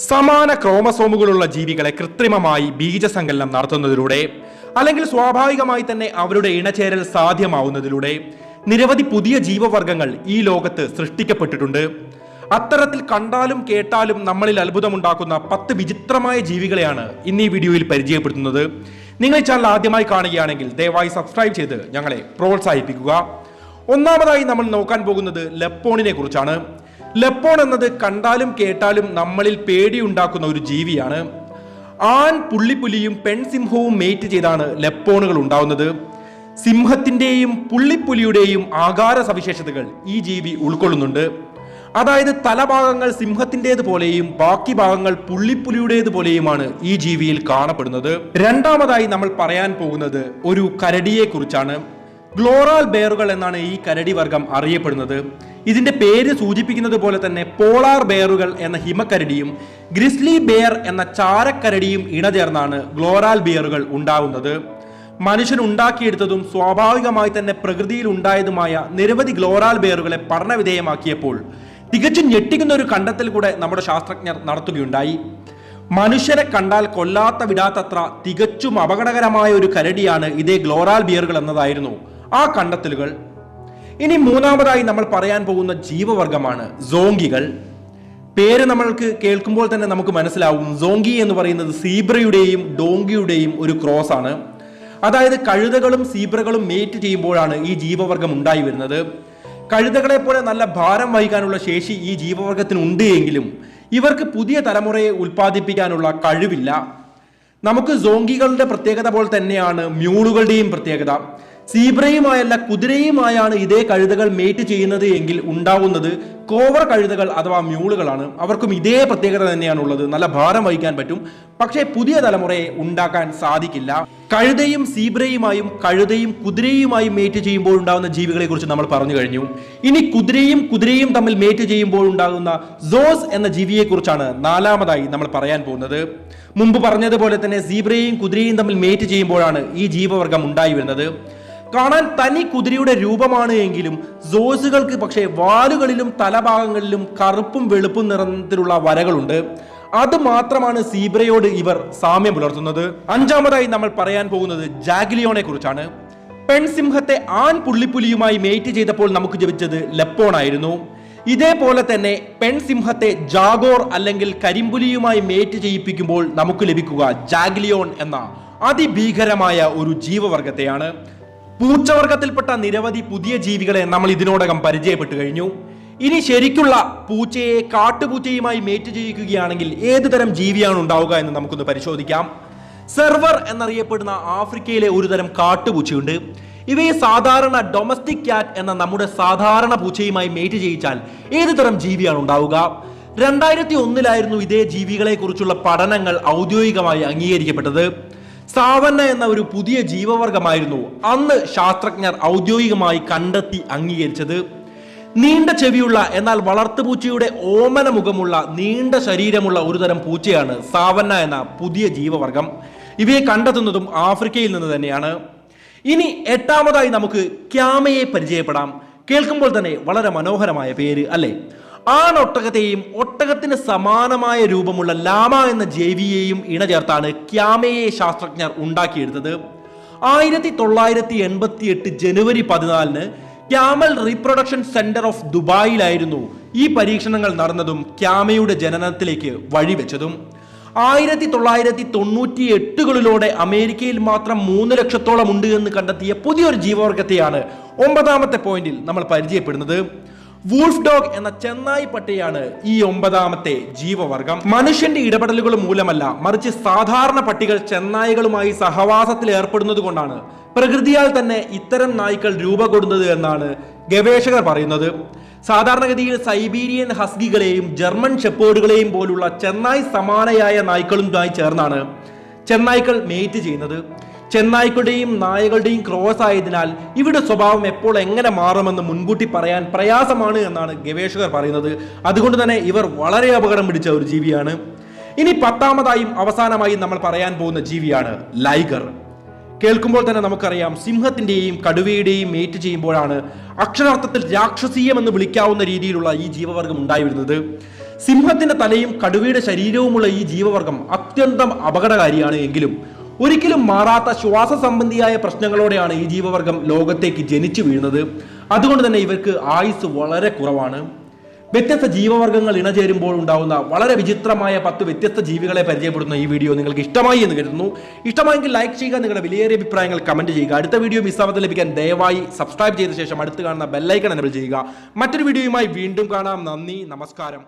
സമാന ക്രോമസോമുകളുള്ള ജീവികളെ കൃത്രിമമായി ബീജസങ്കലനം നടത്തുന്നതിലൂടെ അല്ലെങ്കിൽ സ്വാഭാവികമായി തന്നെ അവരുടെ ഇണചേരൽ സാധ്യമാവുന്നതിലൂടെ നിരവധി പുതിയ ജീവവർഗങ്ങൾ ഈ ലോകത്ത് സൃഷ്ടിക്കപ്പെട്ടിട്ടുണ്ട്. അത്തരത്തിൽ കണ്ടാലും കേട്ടാലും നമ്മളിൽ അത്ഭുതമുണ്ടാക്കുന്ന 10 വിചിത്രമായ ജീവികളെയാണ് ഇന്ന് ഈ വീഡിയോയിൽ പരിചയപ്പെടുത്തുന്നത്. നിങ്ങൾ ഈ ചാനൽ ആദ്യമായി കാണുകയാണെങ്കിൽ ദയവായി സബ്സ്ക്രൈബ് ചെയ്ത് ഞങ്ങളെ പ്രോത്സാഹിപ്പിക്കുക. ഒന്നാമതായി നമ്മൾ നോക്കാൻ പോകുന്നത് ലെപ്പോണിനെ കുറിച്ചാണ്. ലെപ്പോൺ എന്നത് കണ്ടാലും കേട്ടാലും നമ്മളിൽ പേടിയുണ്ടാക്കുന്ന ഒരു ജീവിയാണ്. ആൺ പുള്ളിപ്പുലിയും പെൺസിംഹവും മേറ്റ് ചെയ്താണ് ലെപ്പോണുകൾ ഉണ്ടാവുന്നത്. സിംഹത്തിന്റെയും പുള്ളിപ്പുലിയുടെയും ആകാര സവിശേഷതകൾ ഈ ജീവി ഉൾക്കൊള്ളുന്നുണ്ട്. അതായത് തലഭാഗങ്ങൾ സിംഹത്തിൻ്റെതുപോലെയും ബാക്കി ഭാഗങ്ങൾ പുള്ളിപ്പുലിയുടേതുപോലെയുമാണ് ഈ ജീവിയിൽ കാണപ്പെടുന്നത്. രണ്ടാമതായി നമ്മൾ പറയാൻ പോകുന്നത് ഒരു കരടിയെ കുറിച്ചാണ്. ഗ്ലോറാൽ ബെയറുകൾ എന്നാണ് ഈ കരടി വർഗം അറിയപ്പെടുന്നത്. ഇതിന്റെ പേര് സൂചിപ്പിക്കുന്നത് പോലെ തന്നെ പോളാർ ബെയറുകൾ എന്ന ഹിമക്കരടിയും ഗ്രിസ്ലി ബെയർ എന്ന ചാരക്കരടിയും ഇണചേർന്നാണ് ഗ്ലോറാൽ ബെയറുകൾ ഉണ്ടാവുന്നത്. മനുഷ്യൻ ഉണ്ടാക്കിയെടുത്തതും സ്വാഭാവികമായി തന്നെ പ്രകൃതിയിൽ ഉണ്ടായതുമായ നിരവധി ഗ്ലോറാൽ ബെയറുകളെ പഠനവിധേയമാക്കിയപ്പോൾ തികച്ചും ഞെട്ടിക്കുന്ന ഒരു കണ്ടെത്തൽ കൂടെ നമ്മുടെ ശാസ്ത്രജ്ഞർ നടത്തുകയുണ്ടായി. മനുഷ്യരെ കണ്ടാൽ കൊല്ലാത്ത വിടാത്തത്ര തികച്ചും അപകടകരമായ ഒരു കരടിയാണ് ഇതേ ഗ്ലോറാൽ ബിയറുകൾ എന്നതായിരുന്നു ആ കണ്ടെത്തലുകൾ. ഇനി മൂന്നാമതായി നമ്മൾ പറയാൻ പോകുന്ന ജീവവർഗമാണ് സോങ്കികൾ. പേര് നമ്മൾക്ക് കേൾക്കുമ്പോൾ തന്നെ നമുക്ക് മനസ്സിലാവും. സോങ്കി എന്ന് പറയുന്നത് സീബ്രയുടെയും ഡോങ്കിയുടെയും ഒരു ക്രോസ് ആണ്. അതായത് കഴുതകളും സീബ്രകളും മേറ്റ് ചെയ്യുമ്പോഴാണ് ഈ ജീവവർഗം ഉണ്ടായി വരുന്നത്. കഴുതകളെ പോലെ നല്ല ഭാരം വഹിക്കാനുള്ള ശേഷി ഈ ജീവവർഗത്തിന് ഉണ്ട് എങ്കിലും ഇവർക്ക് പുതിയ തലമുറയെ ഉൽപ്പാദിപ്പിക്കാനുള്ള കഴിവില്ല. നമുക്ക് സോങ്കികളുടെ പ്രത്യേകത പോലെ തന്നെയാണ് മ്യൂളുകളുടെയും പ്രത്യേകത. സീബ്രയുമായല്ല കുതിരയുമായാണ് ഇതേ കഴുതകൾ മേറ്റ് ചെയ്യുന്നത് എങ്കിൽ ഉണ്ടാവുന്നത് കോവർ കഴുതകൾ അഥവാ മ്യൂളുകളാണ്. അവർക്കും ഇതേ പ്രത്യേകത തന്നെയാണുള്ളത്. നല്ല ഭാരം വഹിക്കാൻ പറ്റും, പക്ഷേ പുതിയ തലമുറയെ ഉണ്ടാക്കാൻ സാധിക്കില്ല. കഴുതയും സീബ്രയുമായും കഴുതയും കുതിരയുമായും മേറ്റ് ചെയ്യുമ്പോൾ ഉണ്ടാകുന്ന ജീവികളെ കുറിച്ച് നമ്മൾ പറഞ്ഞു കഴിഞ്ഞു. ഇനി കുതിരയും തമ്മിൽ മേറ്റ് ചെയ്യുമ്പോൾ ഉണ്ടാകുന്ന സോസ് എന്ന ജീവിയെ കുറിച്ചാണ് നാലാമതായി നമ്മൾ പറയാൻ പോകുന്നത്. മുമ്പ് പറഞ്ഞതുപോലെ തന്നെ സീബ്രയും കുതിരയും തമ്മിൽ മേറ്റ് ചെയ്യുമ്പോഴാണ് ഈ ജീവവർഗം ഉണ്ടായി വരുന്നത്. കാണാൻ തനി കുതിരയുടെ രൂപമാണ് എങ്കിലും സോസുകൾക്ക് പക്ഷേ വാലുകളിലും തലഭാഗങ്ങളിലും കറുപ്പും വെളുപ്പും നിറത്തിലുള്ള വരകളുണ്ട്. അത് മാത്രമാണ് സീബ്രയോട് ഇവർ സാമ്യം പുലർത്തുന്നത്. അഞ്ചാമതായി നമ്മൾ പറയാൻ പോകുന്നത് ജാഗ്ലിയോനെ കുറിച്ചാണ്. പെൺസിംഹത്തെ ആൺ പുള്ളിപ്പുലിയുമായി മേറ്റ് ചെയ്തപ്പോൾ നമുക്ക് ലഭിച്ചത് ലെപ്പോൺ ആയിരുന്നു. ഇതേപോലെ തന്നെ പെൺസിംഹത്തെ ജാഗോർ അല്ലെങ്കിൽ കരിമ്പുലിയുമായി മേറ്റ് ചെയ്യിപ്പിക്കുമ്പോൾ നമുക്ക് ലഭിക്കുക ജാഗ്ലിയോൺ എന്ന അതിഭീകരമായ ഒരു ജീവവർഗത്തെയാണ്. പൂച്ചവർഗത്തിൽപ്പെട്ട നിരവധി പുതിയ ജീവികളെ നമ്മൾ ഇതിനോടകം പരിചയപ്പെട്ടു കഴിഞ്ഞു. ഇനി ശരിക്കുള്ള പൂച്ചയെ കാട്ടുപൂച്ചയുമായി മേറ്റ് ചെയ്യിക്കുകയാണെങ്കിൽ ഏതു തരം ജീവിയാണ് ഉണ്ടാവുക എന്ന് നമുക്കൊന്ന് പരിശോധിക്കാം. സെർവർ എന്നറിയപ്പെടുന്ന ആഫ്രിക്കയിലെ ഒരു തരം കാട്ടുപൂച്ചയുണ്ട്. ഇവയെ സാധാരണ ഡൊമസ്റ്റിക് ക്യാറ്റ് എന്ന നമ്മുടെ സാധാരണ പൂച്ചയുമായി മേറ്റ് ചെയ്യിച്ചാൽ ഏതു തരം ജീവിയാണ് ഉണ്ടാവുക? 2001 ഇതേ ജീവികളെ കുറിച്ചുള്ള പഠനങ്ങൾ ഔദ്യോഗികമായി അംഗീകരിക്കപ്പെട്ടത്. സാവന്ന എന്ന ഒരു പുതിയ ജീവവർഗമായിരുന്നു അന്ന് ശാസ്ത്രജ്ഞർ ഔദ്യോഗികമായി കണ്ടെത്തി അംഗീകരിച്ചത്. നീണ്ട ചെവിയുള്ള എന്നാൽ വളർത്തുപൂച്ചയുടെ ഓമന മുഖമുള്ള നീണ്ട ശരീരമുള്ള ഒരു തരം പൂച്ചയാണ് സാവന്ന എന്ന പുതിയ ജീവവർഗം. ഇവയെ കണ്ടെത്തുന്നതും ആഫ്രിക്കയിൽ നിന്ന് തന്നെയാണ്. ഇനി എട്ടാമതായി നമുക്ക് ക്യാമയെ പരിചയപ്പെടാം. കേൾക്കുമ്പോൾ തന്നെ വളരെ മനോഹരമായ പേര് അല്ലേ? ആണൊട്ടകത്തെയും ഒട്ടകത്തിന് സമാനമായ രൂപമുള്ള ലാമ എന്ന ജീവിയെയും ഇണചേർത്താണ് ക്യാമയെ ശാസ്ത്രജ്ഞർ ഉണ്ടാക്കിയെടുത്തത്. 1988 ജനുവരി 14 ക്യാമൽ റീപ്രൊഡക്ഷൻ സെന്റർ ഓഫ് ദുബായിലായിരുന്നു ഈ പരീക്ഷണങ്ങൾ നടന്നതും ക്യാമയുടെ ജനനത്തിലേക്ക് വഴിവെച്ചതും. 1998 അമേരിക്കയിൽ മാത്രം 3 ലക്ഷത്തോളം ഉണ്ട് എന്ന് കണ്ടെത്തിയ പുതിയൊരു ജീവവർഗത്തെയാണ് 9ാമത്തെ പോയിന്റിൽ നമ്മൾ പരിചയപ്പെടുന്നത്. വൂൾഫ് ഡോഗ് എന്ന ചെന്നായി പട്ടിയാണ് ഈ 9ാമത്തെ ജീവവർഗം. മനുഷ്യന്റെ ഇടപെടലുകൾ മൂലമല്ല, മറിച്ച് സാധാരണ പട്ടികൾ ചെന്നായികളുമായി സഹവാസത്തിൽ ഏർപ്പെടുന്നത് കൊണ്ടാണ് പ്രകൃതിയാൽ തന്നെ ഇത്തരം നായ്ക്കൾ രൂപപ്പെടുന്നത് എന്നാണ് ഗവേഷകർ പറയുന്നത്. സാധാരണഗതിയിൽ സൈബീരിയൻ ഹസ്കികളെയും ജർമ്മൻ ഷെപ്പേർഡുകളെയും പോലുള്ള ചെന്നായ് സമാനയായ നായ്ക്കളുമായി ചേർന്നാണ് ചെന്നായ്ക്കൾ മേറ്റ് ചെയ്യുന്നത്. ചെന്നായ്ക്കളുടെയും നായകളുടെയും ക്രോസ് ആയതിനാൽ ഇവിടെ സ്വഭാവം എപ്പോൾ എങ്ങനെ മാറുമെന്ന് മുൻകൂട്ടി പറയാൻ പ്രയാസമാണ് എന്നാണ് ഗവേഷകർ പറയുന്നത്. അതുകൊണ്ട് തന്നെ ഇവർ വളരെ അപകടം പിടിച്ച ഒരു ജീവിയാണ്. ഇനി 10ാമതായും അവസാനമായും നമ്മൾ പറയാൻ പോകുന്ന ജീവിയാണ് ലൈഗർ. കേൾക്കുമ്പോൾ തന്നെ നമുക്കറിയാം, സിംഹത്തിന്റെയും കടുവയുടെയും മേറ്റ് ചെയ്യുമ്പോഴാണ് അക്ഷരാർത്ഥത്തിൽ രാക്ഷസീയം എന്ന് വിളിക്കാവുന്ന രീതിയിലുള്ള ഈ ജീവവർഗം ഉണ്ടായി വരുന്നത്. സിംഹത്തിന്റെ തലയും കടുവയുടെ ശരീരവുമുള്ള ഈ ജീവവർഗം അത്യന്തം അപകടകാരിയാണ് എങ്കിലും ഒരിക്കലും മാറാത്ത ശ്വാസ സംബന്ധിയായ പ്രശ്നങ്ങളോടെയാണ് ഈ ജീവവർഗം ലോകത്തേക്ക് ജനിച്ചു വീഴുന്നത്. അതുകൊണ്ട് തന്നെ ഇവർക്ക് ആയുസ് വളരെ കുറവാണ്. വ്യത്യസ്ത ജീവവർഗങ്ങൾ ഇണചേരുമ്പോൾ ഉണ്ടാകുന്ന വളരെ വിചിത്രമായ 10 വ്യത്യസ്ത ജീവികളെ പരിചയപ്പെടുന്ന ഈ വീഡിയോ നിങ്ങൾക്ക് ഇഷ്ടമായി എന്ന് കരുതുന്നു. ഇഷ്ടമായെങ്കിൽ ലൈക്ക് ചെയ്യുക, നിങ്ങളുടെ വിലയേറിയ അഭിപ്രായങ്ങൾ കമന്റ് ചെയ്യുക. അടുത്ത വീഡിയോ മിസ്സാവാതെ ലഭിക്കാൻ ദയവായി സബ്സ്ക്രൈബ് ചെയ്ത ശേഷം അടുത്ത് കാണുന്ന ബെല്ലൈക്കൺ എനേബിൾ ചെയ്യുക. മറ്റൊരു വീഡിയോയുമായി വീണ്ടും കാണാം. നന്ദി, നമസ്കാരം.